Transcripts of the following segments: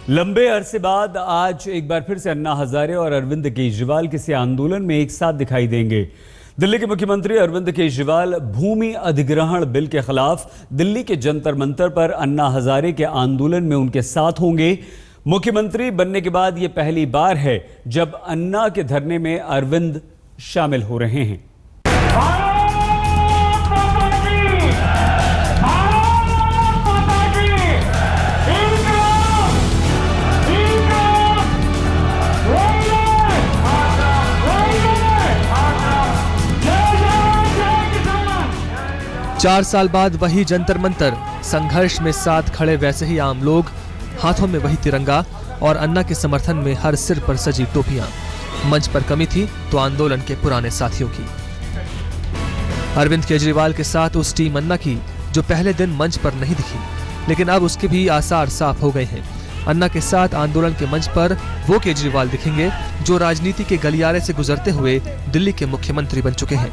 लंबे अरसे बाद आज एक बार फिर से अन्ना हजारे और अरविंद केजरीवाल किसी आंदोलन में एक साथ दिखाई देंगे। दिल्ली के मुख्यमंत्री अरविंद केजरीवाल भूमि अधिग्रहण बिल के खिलाफ दिल्ली के जंतर मंतर पर अन्ना हजारे के आंदोलन में उनके साथ होंगे। मुख्यमंत्री बनने के बाद यह पहली बार है जब अन्ना के धरने में अरविंद शामिल हो रहे हैं। 4 साल बाद वही जंतर मंतर, संघर्ष में साथ खड़े वैसे ही आम लोग, हाथों में वही तिरंगा और अन्ना के समर्थन में हर सिर पर सजी टोपियां। मंच पर कमी थी तो आंदोलन के पुराने साथियों की। अरविंद केजरीवाल के साथ उस टीम अन्ना की जो पहले दिन मंच पर नहीं दिखी, लेकिन अब उसके भी आसार साफ हो गए हैं। अन्ना के साथ आंदोलन के मंच पर वो केजरीवाल दिखेंगे जो राजनीति के गलियारे से गुजरते हुए दिल्ली के मुख्यमंत्री बन चुके हैं।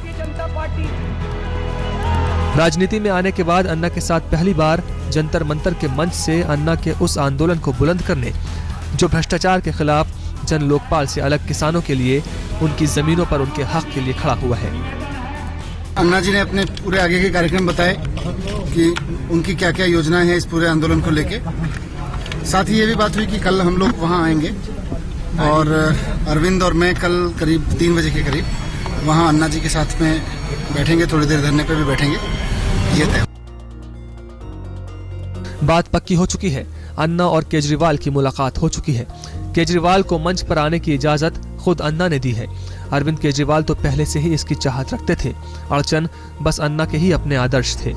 राजनीति में आने के बाद अन्ना के साथ पहली बार जंतर मंतर के मंच से अन्ना के उस आंदोलन को बुलंद करने जो भ्रष्टाचार के खिलाफ जन लोकपाल से अलग किसानों के लिए, उनकी जमीनों पर उनके हक के लिए खड़ा हुआ है। अन्ना जी ने अपने पूरे आगे के कार्यक्रम बताए कि उनकी क्या क्या योजनाएं हैं इस पूरे आंदोलन को लेके। साथ ही ये भी बात हुई कि कल हम लोग वहां आएंगे और अरविंद और मैं कल करीब 3 बजे के करीब वहां अन्ना जी के साथ में बैठेंगे, थोड़ी देर धरने पे भी बैठेंगे। ये तय बात पक्की हो चुकी है। अन्ना और केजरीवाल की मुलाकात हो चुकी है। केजरीवाल को मंच पर आने की इजाजत खुद अन्ना ने दी है। अरविंद केजरीवाल तो पहले से ही इसकी चाहत रखते थे, अड़चन बस अन्ना के ही अपने आदर्श थे।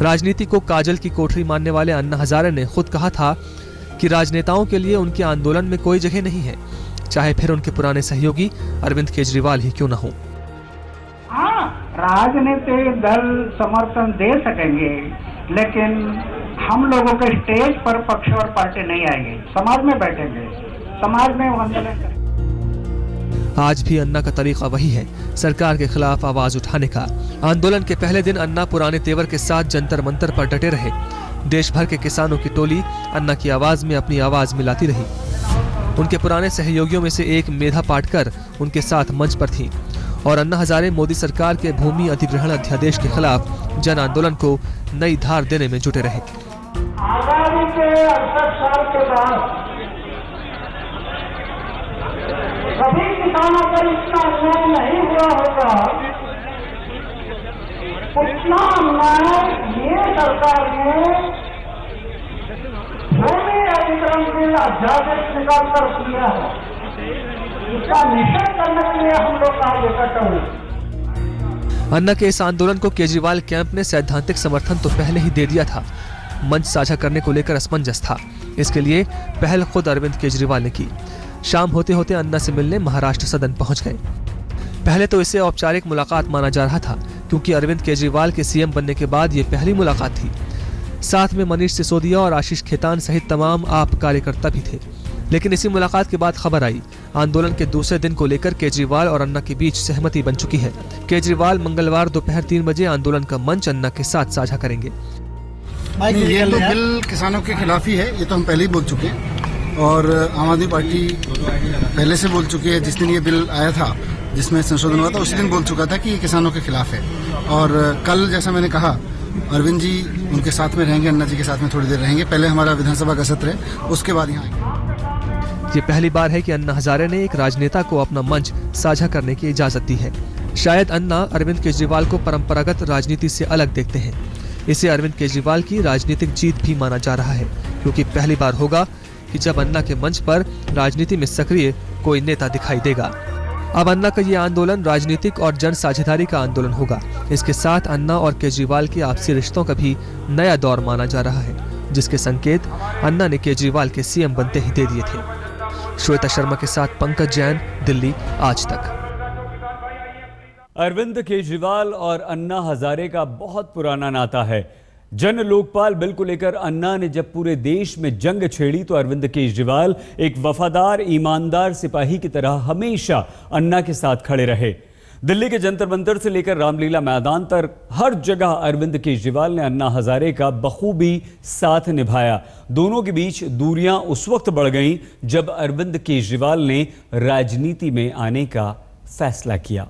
राजनीति को काजल की कोठरी मानने वाले अन्ना हजारे ने खुद कहा था कि राजनेताओं के लिए उनके आंदोलन में कोई जगह नहीं है, चाहे फिर उनके पुराने सहयोगी अरविंद केजरीवाल ही क्यों न हो। राजनीतिक दल समर्थन दे सकेंगे, लेकिन हम लोगों के स्टेज पर पक्ष और पार्टी नहीं आएंगे, समाज में बैठेंगे, समाज में आंदोलन करेंगे। आज भी अन्ना का तरीका वही है, सरकार के खिलाफ आवाज उठाने का। आंदोलन के पहले दिन अन्ना पुराने तेवर के साथ जंतर मंतर पर डटे रहे। देश भर के किसानों की टोली अन्ना की आवाज में अपनी आवाज मिलाती रही। उनके पुराने सहयोगियों में से एक मेधा पाटकर उनके साथ मंच पर थी और अन्ना हजारे मोदी सरकार के भूमि अधिग्रहण अध्यादेश के खिलाफ जन आंदोलन को नई धार देने में जुटे रहे। आजादी के 68 साल के बाद कभी किसानों पर इतना अन्याय नहीं हुआ होगा, उतना अन्याय ये सरकार ने भूमि अधिग्रहण बिल अध्यादेश निकाल कर किया है। इसका निषेध करने के लिए हम लोग आज इकट्ठा हुए। अन्ना के इस आंदोलन को केजरीवाल कैंप ने सैद्धांतिक समर्थन तो पहले ही दे दिया था। मंच साझा करने को लेकर असमंजस था। इसके लिए पहल खुद अरविंद केजरीवाल ने की। शाम होते होते अन्ना से मिलने महाराष्ट्र सदन पहुंच गए। पहले तो इसे औपचारिक मुलाकात माना जा रहा था, क्योंकि अरविंद केजरीवाल के सीएम बनने के बाद ये पहली मुलाकात थी। साथ में मनीष सिसोदिया और आशीष खेतान सहित तमाम आप कार्यकर्ता भी थे। लेकिन इसी मुलाकात के बाद खबर आई, आंदोलन के दूसरे दिन को लेकर केजरीवाल और अन्ना के बीच सहमति बन चुकी है। केजरीवाल मंगलवार दोपहर 3 बजे आंदोलन का मंच अन्ना के साथ साझा करेंगे। ये तो बिल किसानों के खिलाफ ही है, ये तो हम पहले ही बोल चुके हैं और आम आदमी पार्टी पहले से बोल चुकी है। जिस दिन ये बिल आया था जिसमें संशोधन हुआ था, उसी दिन बोल चुका था कि ये किसानों के खिलाफ है। और कल जैसा मैंने कहा, अरविंद जी उनके साथ में रहेंगे, अन्ना जी के साथ में थोड़ी देर रहेंगे। पहले हमारा विधानसभा का सत्र है, उसके बाद यहाँ आएंगे। ये पहली बार है कि अन्ना हजारे ने एक राजनेता को अपना मंच साझा करने की इजाजत दी है। शायद अन्ना अरविंद केजरीवाल को परंपरागत राजनीति से अलग देखते हैं। इसे अरविंद केजरीवाल की राजनीतिक जीत भी माना जा रहा है, क्योंकि पहली बार होगा कि जब अन्ना के मंच पर राजनीति में सक्रिय कोई नेता दिखाई देगा। अब अन्ना का ये आंदोलन राजनीतिक और जन साझेदारी का आंदोलन होगा। इसके साथ अन्ना और केजरीवाल के आपसी रिश्तों का भी नया दौर माना जा रहा है, जिसके संकेत अन्ना ने केजरीवाल के सीएम बनते ही दे दिए थे। श्वेता शर्मा के साथ पंकज जैन, दिल्ली, आज तक। अरविंद केजरीवाल और अन्ना हजारे का बहुत पुराना नाता है। जन लोकपाल बिल को लेकर अन्ना ने जब पूरे देश में जंग छेड़ी तो अरविंद केजरीवाल एक वफादार ईमानदार सिपाही की तरह हमेशा अन्ना के साथ खड़े रहे। दिल्ली के जंतर मंतर से लेकर रामलीला मैदान तक हर जगह अरविंद केजरीवाल ने अन्ना हजारे का बखूबी साथ निभाया। दोनों के बीच दूरियां उस वक्त बढ़ गईं जब अरविंद केजरीवाल ने राजनीति में आने का फैसला किया।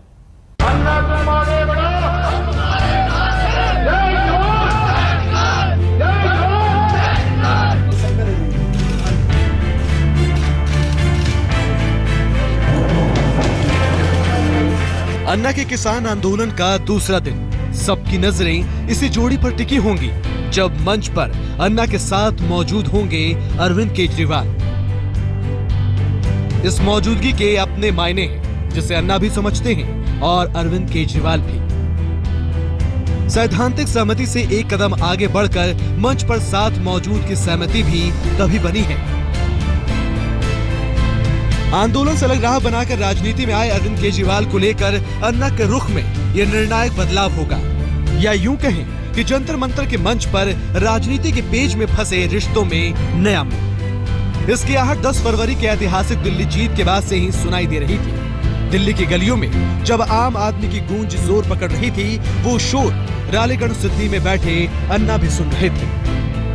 अन्ना के किसान आंदोलन का दूसरा दिन, सबकी नजरें इसी जोड़ी पर टिकी होंगी जब मंच पर अन्ना के साथ मौजूद होंगे अरविंद केजरीवाल। इस मौजूदगी के अपने मायने हैं जिसे अन्ना भी समझते हैं और अरविंद केजरीवाल भी। सैद्धांतिक सहमति से एक कदम आगे बढ़कर मंच पर साथ मौजूद की सहमति भी तभी बनी है। आंदोलन से अलग राह बनाकर राजनीति में आए अरविंद केजरीवाल को लेकर अन्ना के रुख में यह निर्णायक बदलाव होगा, या यूं कहें कि जंतर मंतर के मंच पर राजनीति के पेज में फंसे रिश्तों में नया मोड़। इसकी आहट 10 फरवरी के ऐतिहासिक दिल्ली जीत के बाद से ही सुनाई दे रही थी। दिल्ली की गलियों में जब आम आदमी की गूंज जोर पकड़ रही थी, वो शोर रालेगण सिद्धि में बैठे अन्ना भी सुन रहे थे।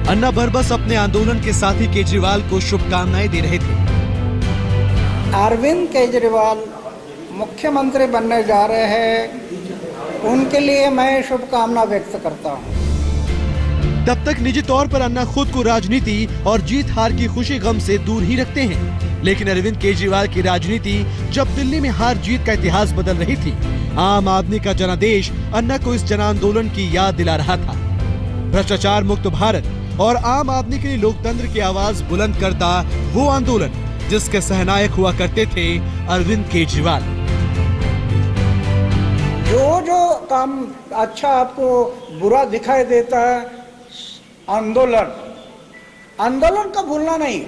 अन्ना बरबस अपने आंदोलन के साथी केजरीवाल को शुभकामनाएं दे रहे थे। अरविंद केजरीवाल मुख्यमंत्री बनने जा रहे हैं, उनके लिए मैं शुभकामना व्यक्त करता हूं। तब तक निजी तौर पर अन्ना खुद को राजनीति और जीत हार की खुशी गम से दूर ही रखते हैं, लेकिन अरविंद केजरीवाल की राजनीति जब दिल्ली में हार जीत का इतिहास बदल रही थी, आम आदमी का जनादेश अन्ना को इस जन आंदोलन की याद दिला रहा था। भ्रष्टाचार मुक्त भारत और आम आदमी के लिए लोकतंत्र की आवाज बुलंद करता वो आंदोलन जिसके सहनायक हुआ करते थे अरविंद केजरीवाल। जो काम अच्छा आपको बुरा दिखाई देता है, आंदोलन का भूलना नहीं।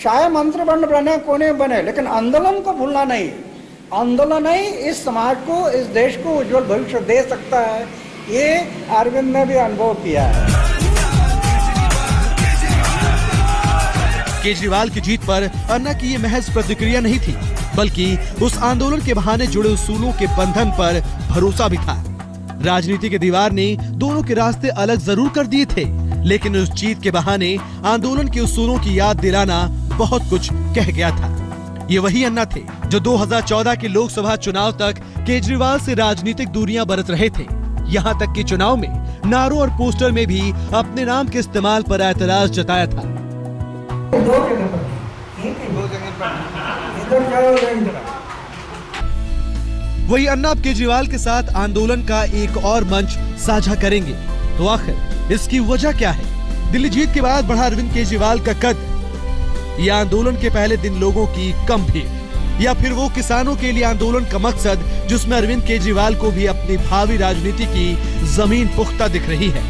चाहे मंत्री बने कोने बने, लेकिन आंदोलन को भूलना नहीं। आंदोलन ही इस समाज को, इस देश को उज्जवल भविष्य दे सकता है। ये अरविंद ने भी अनुभव किया है। केजरीवाल की जीत पर अन्ना की ये महज प्रतिक्रिया नहीं थी, बल्कि उस आंदोलन के बहाने जुड़े उसूलों के बंधन पर भरोसा भी था। राजनीति के दीवार ने दोनों के रास्ते अलग जरूर कर दिए थे, लेकिन उस जीत के बहाने आंदोलन के उसूलों की याद दिलाना बहुत कुछ कह गया था। ये वही अन्ना थे जो 2014 के लोकसभा चुनाव तक केजरीवाल से राजनीतिक दूरियां बरत रहे थे। यहाँ तक कि चुनाव में नारों और पोस्टर में भी अपने नाम के इस्तेमाल पर ऐतराज जताया था। वही अन्ना अब केजरीवाल के साथ आंदोलन का एक और मंच साझा करेंगे, तो आखिर इसकी वजह क्या है? दिल्ली जीत के बाद बढ़ा अरविंद केजरीवाल का कद, या आंदोलन के पहले दिन लोगों की कम भीड़, या फिर वो किसानों के लिए आंदोलन का मकसद जिसमें अरविंद केजरीवाल को भी अपनी भावी राजनीति की जमीन पुख्ता दिख रही है।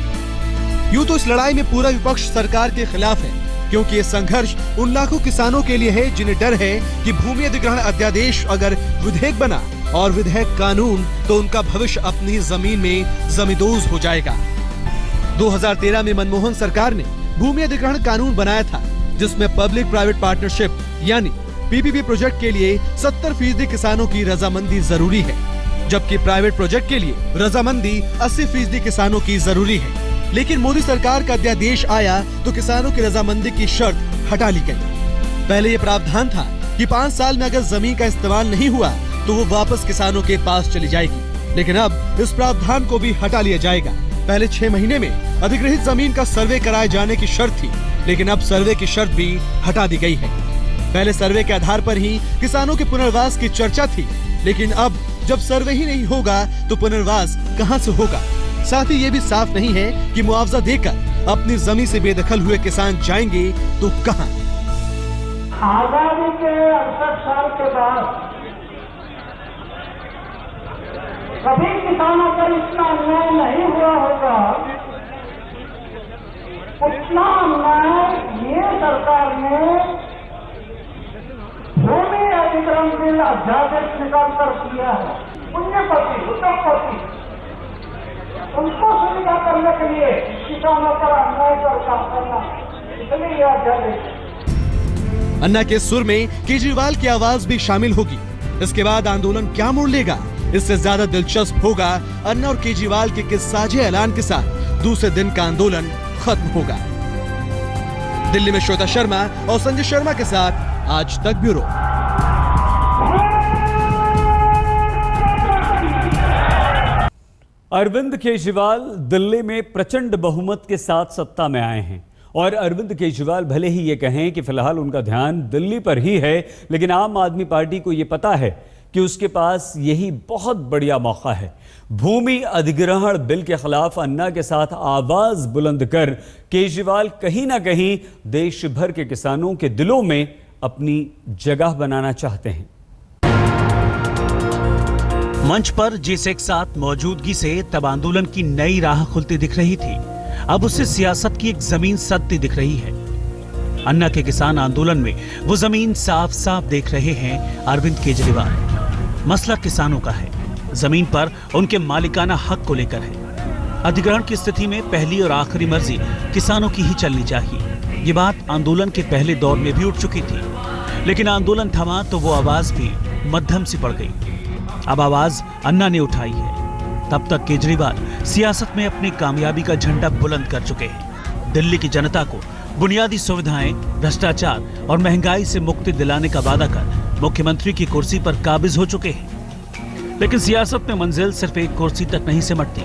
यूं तो इस लड़ाई में पूरा विपक्ष सरकार के खिलाफ है, क्योंकि ये संघर्ष उन लाखों किसानों के लिए है जिन्हें डर है कि भूमि अधिग्रहण अध्यादेश अगर विधेयक बना और विधेयक कानून, तो उनका भविष्य अपनी जमीन में जमींदोज हो जाएगा। 2013 में मनमोहन सरकार ने भूमि अधिग्रहण कानून बनाया था, जिसमें पब्लिक प्राइवेट पार्टनरशिप यानी पीपीपी प्रोजेक्ट के लिए 70% किसानों की रजामंदी जरूरी है, जबकि प्राइवेट प्रोजेक्ट के लिए रजामंदी 80% किसानों की जरूरी है। लेकिन मोदी सरकार का अध्यादेश आया तो किसानों की रजामंदी की शर्त हटा ली गई। पहले ये प्रावधान था कि 5 साल में अगर जमीन का इस्तेमाल नहीं हुआ तो वो वापस किसानों के पास चली जाएगी, लेकिन अब इस प्रावधान को भी हटा लिया जाएगा। पहले 6 महीने में अधिग्रहित जमीन का सर्वे कराए जाने की शर्त थी, लेकिन अब सर्वे की शर्त भी हटा दी गई है। पहले सर्वे के आधार पर ही किसानों के पुनर्वास की चर्चा थी, लेकिन अब जब सर्वे ही नहीं होगा तो पुनर्वास कहां से होगा? साथ ही ये भी साफ नहीं है कि मुआवजा देकर अपनी जमीन से बेदखल हुए किसान जाएंगे तो कहां? आजादी के 68 साल के बाद कभी किसानों पर इतना अन्याय नहीं हुआ होगा, उतना अन्याय ये सरकार ने भूमि अधिग्रहण बिल अध्यादेश निकाल कर किया है। पुण्यपति, उद्योगपति, उनको सुविधा करने के लिए किसानों पर अन्याय पर काम करना, इसलिए यह अध्यादेश। अन्ना के सुर में केजरीवाल की आवाज भी शामिल होगी। इसके बाद आंदोलन क्या मोड़ लेगा, इससे ज्यादा दिलचस्प होगा अन्ना और केजरीवाल के किस साझे ऐलान के साथ दूसरे दिन का आंदोलन खत्म होगा। दिल्ली में श्वेता शर्मा और संजय शर्मा के साथ आज तक ब्यूरो। अरविंद केजरीवाल दिल्ली में प्रचंड बहुमत के साथ सत्ता में आए हैं और अरविंद केजरीवाल भले ही ये कहें कि फिलहाल उनका ध्यान दिल्ली पर ही है, लेकिन आम आदमी पार्टी को ये पता है कि उसके पास यही बहुत बढ़िया मौका है। भूमि अधिग्रहण बिल के खिलाफ अन्ना के साथ आवाज बुलंद कर केजरीवाल कहीं ना कहीं देश भर के किसानों के दिलों में अपनी जगह बनाना चाहते हैं। मंच पर जिस एक साथ मौजूदगी से तब आंदोलन की नई राह खुलती दिख रही थी, अब उसे सियासत की एक जमीन सदती दिख रही है। अन्ना के किसान आंदोलन में वो जमीन साफ साफ देख रहे हैं अरविंद केजरीवाल। मसला किसानों का है, जमीन पर उनके मालिकाना हक को लेकर है। अधिग्रहण की स्थिति में पहली और आखिरी मर्जी किसानों की ही चलनी चाहिए। ये बात आंदोलन के पहले दौर में भी उठ चुकी थी, लेकिन आंदोलन थमा तो वो आवाज भी मध्यम सी पड़ गई। अब आवाज अन्ना ने उठाई है। तब तक केजरीवाल सियासत में अपनी कामयाबी का झंडा बुलंद कर चुके हैं। दिल्ली की जनता को बुनियादी सुविधाएं, भ्रष्टाचार और महंगाई से मुक्ति दिलाने का वादा कर मुख्यमंत्री की कुर्सी पर काबिज हो चुके हैं। लेकिन सियासत में मंजिल सिर्फ एक कुर्सी तक नहीं सिमटती।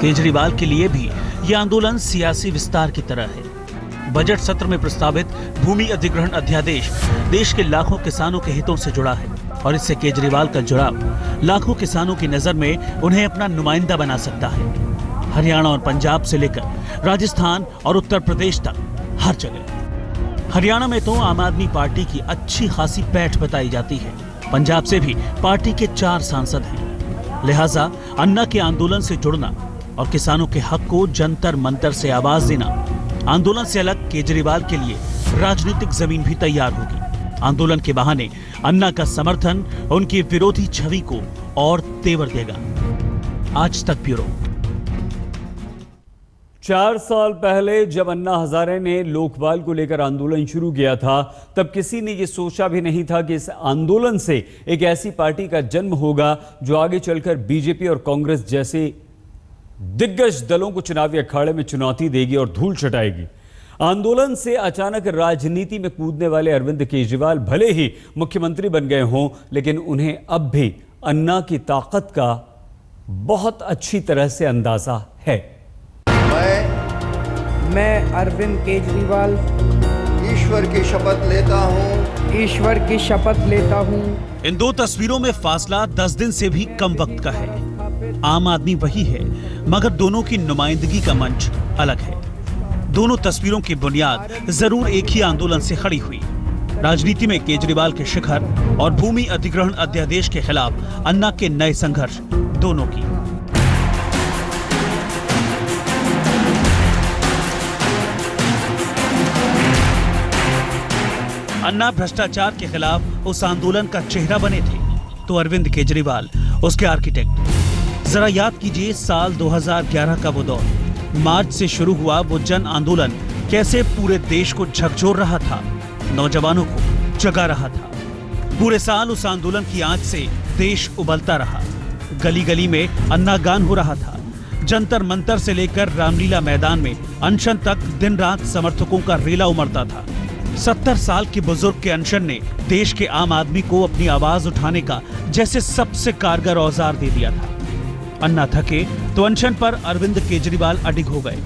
केजरीवाल के लिए भी यह आंदोलन सियासी विस्तार की तरह है। बजट सत्र में प्रस्तावित भूमि अधिग्रहण अध्यादेश देश के लाखों किसानों के हितों से जुड़ा है और इससे केजरीवाल का जुड़ाव लाखों किसानों की नजर में उन्हें अपना नुमाइंदा बना सकता है। हरियाणा और पंजाब से लेकर राजस्थान और उत्तर प्रदेश तक हर जगह। हरियाणा में तो आम आदमी पार्टी की अच्छी खासी पैठ बताई जाती है। पंजाब से भी पार्टी के 4 सांसद हैं। लिहाजा अन्ना के आंदोलन से जुड़ना और किसानों के हक को जंतर मंतर से आवाज देना, आंदोलन से अलग केजरीवाल के लिए राजनीतिक जमीन भी तैयार होगी। आंदोलन के बहाने अन्ना का समर्थन उनकी विरोधी छवि को और तेवर देगा। आज तक ब्यूरो। 4 साल पहले जब अन्ना हजारे ने लोकपाल को लेकर आंदोलन शुरू किया था, तब किसी ने यह सोचा भी नहीं था कि इस आंदोलन से एक ऐसी पार्टी का जन्म होगा जो आगे चलकर बीजेपी और कांग्रेस जैसे दिग्गज दलों को चुनावी अखाड़े में चुनौती देगी और धूल चटाएगी। आंदोलन से अचानक राजनीति में कूदने वाले अरविंद केजरीवाल भले ही मुख्यमंत्री बन गए हों, लेकिन उन्हें अब भी अन्ना की ताकत का बहुत अच्छी तरह से अंदाजा है। मैं अरविंद केजरीवाल ईश्वर की शपथ लेता हूँ। इन 2 तस्वीरों में फासला 10 दिन से भी कम वक्त का है। आम आदमी वही है, मगर दोनों की नुमाइंदगी का मंच अलग है। दोनों तस्वीरों की बुनियाद जरूर एक ही आंदोलन से खड़ी हुई। राजनीति में केजरीवाल के शिखर और भूमि अधिग्रहण अध्यादेश के खिलाफ अन्ना के नए संघर्ष दोनों की। अन्ना भ्रष्टाचार के खिलाफ उस आंदोलन का चेहरा बने थे, तो अरविंद केजरीवाल उसके आर्किटेक्ट। जरा याद कीजिए साल 2011 का वो दौर। मार्च से शुरू हुआ वो जन आंदोलन कैसे पूरे देश को झकझोर रहा था, नौजवानों को जगा रहा था। पूरे साल उस आंदोलन की आंच से देश उबलता रहा। गली गली में अन्ना गान हो रहा था। जंतर मंतर से लेकर रामलीला मैदान में अनशन तक दिन रात समर्थकों का रेला उमड़ता था। 70 साल के बुजुर्ग के अनशन ने देश के आम आदमी को अपनी आवाज उठाने का जैसे सबसे कारगर औजार दे दिया था। अन्ना थके तो अनशन पर अरविंद केजरीवाल अडिग हो गए।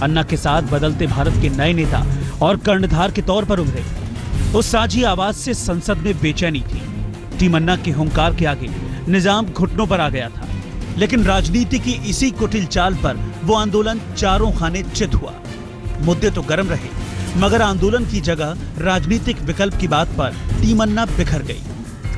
अन्ना के साथ बदलते भारत के नए नेता और कर्णधार के तौर पर उभरे। उस साझी आवाज से संसद में बेचैनी थी। टीम अन्ना के हुंकार के आगे निजाम घुटनों पर आ गया था। लेकिन राजनीति की इसी कुटिल चाल पर वो आंदोलन चारों खाने चित हुआ। मुद्दे तो गर्म रहे, मगर आंदोलन की जगह राजनीतिक विकल्प की बात पर टीम अन्ना बिखर गई।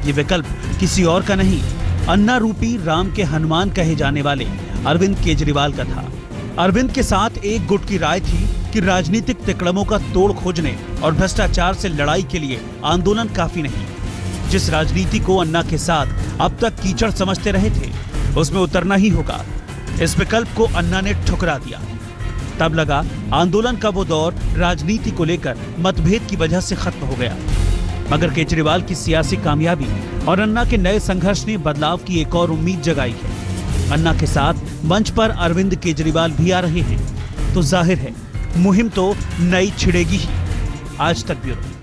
ये विकल्प किसी और का नहीं, अन्ना रूपी राम के हनुमान कहे जाने वाले अरविंद केजरीवाल का था। अरविंद के साथ एक गुट की राय थी कि राजनीतिक तिकड़मों का तोड़ खोजने और भ्रष्टाचार से लड़ाई के लिए आंदोलन काफी नहीं। जिस राजनीति को अन्ना के साथ अब तक कीचड़ समझते रहे थे, उसमें उतरना ही होगा। इस विकल्प को अन्ना ने ठुकरा दिया। तब लगा आंदोलन का वो दौर राजनीति को लेकर मतभेद की वजह से खत्म हो गया। मगर केजरीवाल की सियासी कामयाबी और अन्ना के नए संघर्ष ने बदलाव की एक और उम्मीद जगाई है। अन्ना के साथ मंच पर अरविंद केजरीवाल भी आ रहे हैं, तो जाहिर है मुहिम तो नई छिड़ेगी ही। आज तक ब्यूरो।